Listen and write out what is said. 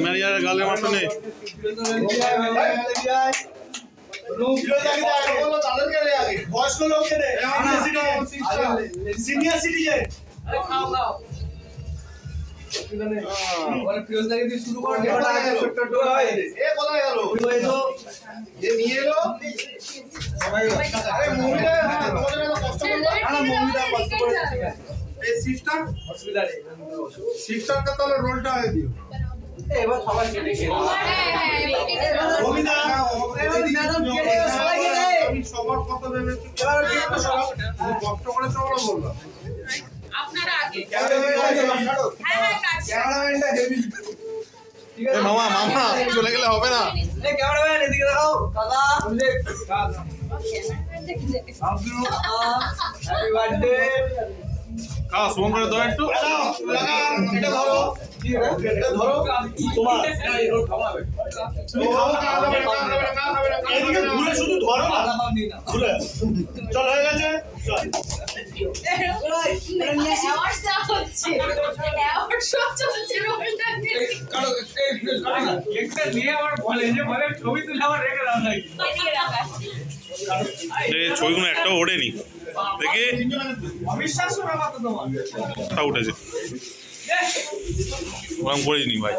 मेरे यार गाले मारते नहीं বয়স্ক লোকদের সিনিয়র সিটিজেন খাও খাও ওরে ফিউজ লাগিয়ে দিয়ে শুরু কর যেটা আগে ছোট ছোট হয় এ কোথায় গেল ওই তো যে নিয়ে এলো সবাই আরে মুভিটা তোমাদের এত কষ্ট করে না মুভিটা কষ্ট করে এই সিস্টার অসুবিধা নেই সিস্টারটা তাহলে রোলটা হয়ে দিও এবার সবাই কেটে খেলো মুভিটা আমি সবার কথা ভেবে কষ্ট করে চলো বললাম আপনারা আগে ক্যামেরাম্যানটা হেভি ঠিক আছে মামা মামা চলে গেলে হবে না এই ক্যামেরাম্যান এদিকে দেখাও দাদা হ্যাপি বার্থডে খাও শুভম করে দাও একটু লাগা এটা ধরো কি রে এটা ধরো তোমার এই রোল খাওয়াবে তুমি খাবে না এদিকে ঘুরে শুধু ধরো না ঘুরে চল হয়ে গেছে চল ছবিগুলো একটাও ওঠেনি দেখি অবিশ্বাস্য ব্যাপার তো তোমার উঠেছে ওরকম করিনি ভাই